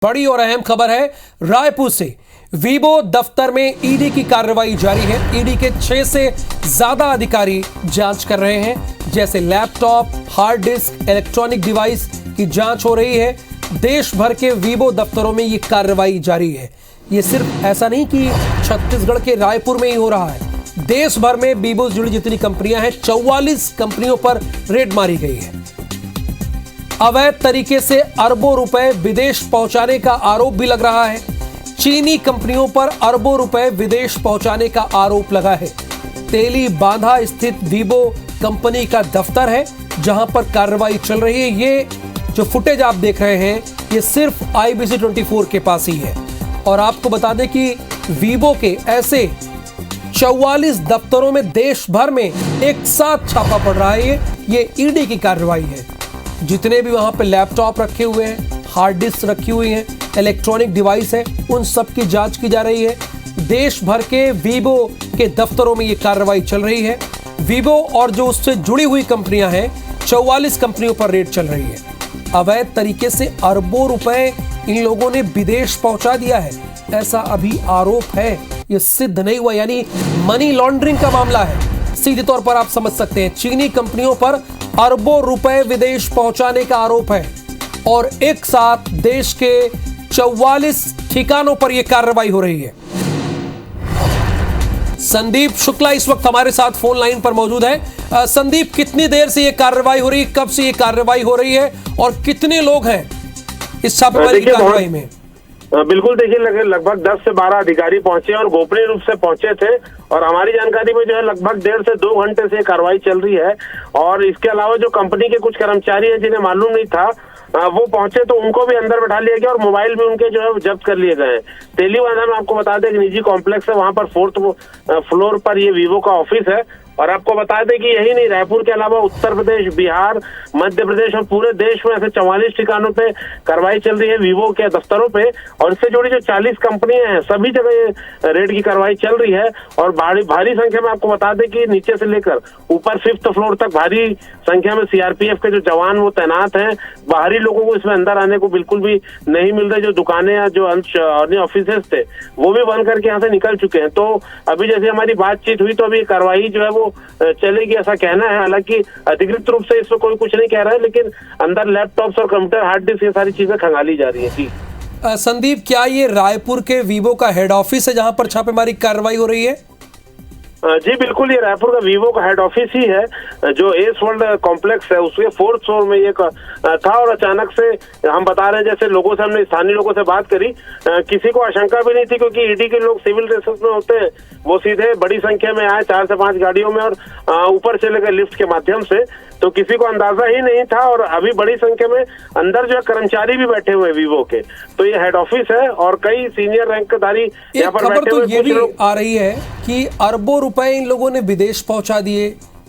बड़ी और अहम खबर है रायपुर से। वीवो दफ्तर में ईडी की कार्रवाई जारी है। ईडी के 6 से ज्यादा अधिकारी जांच कर रहे हैं, जैसे laptop, hard disk, electronic device की जांच हो रही है। देश भर के वीवो दफ्तरों में ये कार्रवाई जारी है। ये सिर्फ ऐसा नहीं कि छत्तीसगढ़ के रायपुर में ही हो रहा है, देश भर में वीवो से जुड़ी जितनी कंपनियां हैं 44 कंपनियों पर रेड मारी गई है। अवैध तरीके से अरबों रुपए विदेश पहुंचाने का आरोप भी लग रहा है। चीनी कंपनियों पर अरबों रुपए विदेश पहुंचाने का आरोप लगा है। तेली बांधा स्थित वीवो कंपनी का दफ्तर है जहां पर कार्रवाई चल रही है। ये जो फुटेज आप देख रहे हैं ये सिर्फ IBC 24 के पास ही है। और आपको बता दें कि वीवो के ऐसे 44 दफ्तरों में देश भर में एक साथ छापा पड़ रहा है। ये ईडी की कार्रवाई है। जितने भी वहां पे लैपटॉप रखे हुए हैं, हार्ड डिस्क रखी हुई हैं, इलेक्ट्रॉनिक डिवाइस है, उन सब की जांच की जा रही है। देश भर के वीवो के दफ्तरों में ये कार्रवाई चल रही है। वीवो और जो उससे जुड़ी हुई कंपनियां हैं 44 कंपनियों पर रेड चल रही है। अवैध तरीके से अरबों रुपए इन लोगों ने विदेश पहुंचा दिया है, ऐसा अभी आरोप है। ये सिद्ध नहीं हुआ, यानी मनी लॉन्ड्रिंग का मामला है। सीधे तौर पर आप समझ सकते हैं, चीनी कंपनियों पर अरबों रुपए विदेश पहुंचाने का आरोप है और एक साथ देश के 44 ठिकानों पर यह कार्रवाई हो रही है। संदीप शुक्ला इस वक्त हमारे साथ फोन लाइन पर मौजूद है। संदीप, कितनी देर से यह कार्रवाई हो रही है, कब से यह कार्रवाई हो रही है और कितने लोग हैं इस छापेमारी की कार्रवाई में? बिल्कुल, देखिए लगभग 10 से 12 अधिकारी पहुंचे और गोपनीय रूप से पहुंचे थे। और हमारी जानकारी में जो है लगभग 1.5 से 2 घंटे से कार्रवाई चल रही है। और इसके अलावा जो कंपनी के कुछ कर्मचारी हैं जिन्हें मालूम नहीं था वो पहुंचे, तो उनको भी अंदर बैठा लिया गया और मोबाइल भी उनके जो है जब्त कर लिए गए। तेलीबांधा में आपको बता दें एक निजी कॉम्प्लेक्स है, वहां पर 4th फ्लोर पर ये वीवो का ऑफिस है। और आपको बता दें कि यही नहीं, रायपुर के अलावा उत्तर प्रदेश, बिहार, मध्य प्रदेश और पूरे देश में ऐसे 44 ठिकानों पे कार्रवाई चल रही है वीवो के दफ्तरों पे। और इससे जुड़ी जो 40 कंपनियां हैं सभी जगह ये रेड की कार्रवाई चल रही है। और भारी संख्या में आपको बता दें कि नीचे से लेकर ऊपर 5th फ्लोर तक भारी संख्या में CRPF के जो जवान वो तैनात हैं। बाहरी लोगों को इसमें अंदर आने को बिल्कुल भी नहीं मिल रहे। जो दुकानें या जो अन्य ऑफिसेस थे वो भी बंद करके यहाँ से निकल चुके हैं। तो अभी जैसे हमारी बातचीत हुई तो अभी कार्रवाई जो है वो चलेगी ऐसा कहना है। हालांकि अधिकृत रूप से इसमें कोई कुछ नहीं कह रहा है, लेकिन अंदर लैपटॉप्स और कंप्यूटर, हार्ड डिस्क, ये सारी चीजें खंगाली जा रही है। जी संदीप, क्या ये रायपुर के वीवो का हेड ऑफिस है जहां पर छापेमारी कार्रवाई हो रही है? जी बिल्कुल, ये रायपुर का वीवो का हेड ऑफिस ही है। जो एस वर्ल्ड कॉम्प्लेक्स है उसके 4th फ्लोर में ये था। और अचानक से हम बता रहे हैं, जैसे लोगों से, हमने स्थानीय लोगों से बात करी, किसी को आशंका भी नहीं थी क्योंकि ईडी के लोग सिविल ड्रेसेस में होते हैं। वो सीधे बड़ी संख्या में आए 4 से 5 गाड़ियों में और ऊपर चले गए लिफ्ट के माध्यम से। तो किसी को अंदाजा ही नहीं था। और अभी बड़ी संख्या में अंदर जो है कर्मचारी भी बैठे हुए वीवो के। तो ये हेड ऑफिस है और कई सीनियर रैंकधारी यहाँ पर बैठे हुए। ये भी आ रही है कि अरबों रुपए इन लोगों ने विदेश पहुंचा दिए।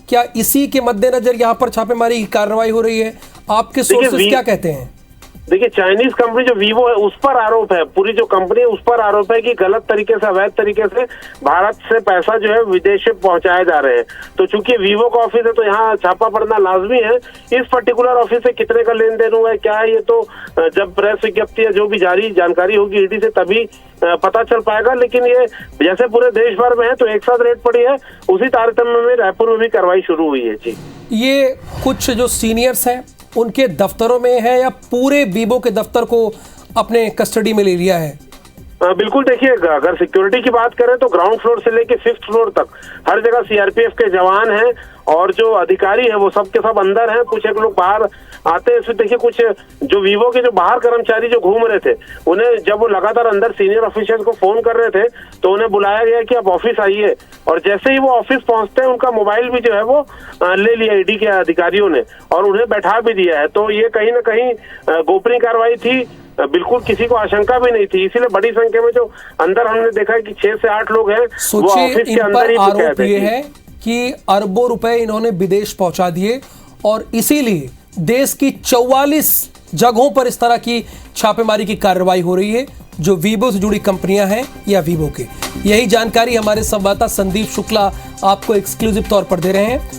क्या इसी के मद्देनजर यहाँ पर छापेमारी की कार्रवाई हो रही है? आपके सोर्सेस क्या कहते हैं? देखिए, चाइनीज कंपनी जो वीवो है उस पर आरोप है, पूरी जो कंपनी है उस पर आरोप है कि गलत तरीके से, अवैध तरीके से भारत से पैसा जो है विदेश में पहुंचाए जा रहे हैं। तो चूंकि वीवो का ऑफिस है तो यहाँ छापा पड़ना लाजमी है। इस पर्टिकुलर ऑफिस से कितने का लेन देन हुआ है, क्या है, ये तो जब प्रेस विज्ञप्ति या जो भी जारी जानकारी होगी ईडी से तभी पता चल पाएगा। लेकिन ये जैसे पूरे देश भर में है तो एक साथ रेड पड़ी है, उसी तारतम्य में रायपुर में भी कार्रवाई शुरू हुई है। जी, ये कुछ जो सीनियर्स हैं उनके दफ्तरों में है या पूरे वीवो के दफ्तर को अपने कस्टडी में ले लिया है? बिल्कुल, देखिए अगर सिक्योरिटी की बात करें तो ग्राउंड फ्लोर से लेके 5th फ्लोर तक हर जगह CRPF के जवान हैं और जो अधिकारी हैं वो सब के सब अंदर हैं। कुछ एक लोग बाहर आते हैं। देखिए, कुछ जो वीवो के जो बाहर कर्मचारी जो घूम रहे थे उन्हें जब वो लगातार अंदर सीनियर ऑफिसर्स को फोन कर रहे थे तो उन्हें बुलाया गया कि आप ऑफिस आइए। और जैसे ही वो ऑफिस पहुंचते हैं उनका मोबाइल भी जो है वो ले लिया ईडी के अधिकारियों ने और उन्हें बैठा भी दिया है। तो ये कहीं ना कहीं गोपनीय कार्रवाई थी, बिल्कुल किसी को आशंका भी नहीं थी। इसीलिए बड़ी संख्या में जो अंदर हमने देखा है कि 6 से 8 लोग हैं वो ऑफिस के अंदर ही। आरोप ये है कि अरबों रुपए इन्होंने विदेश पहुंचा दिए और इसीलिए देश की 44 जगहों पर इस तरह की छापेमारी की कार्रवाई हो रही है जो वीवो से जुड़ी कंपनियां हैं या वीवो के। यही जानकारी हमारे संवाददाता संदीप शुक्ला आपको एक्सक्लूसिव तौर पर दे रहे हैं।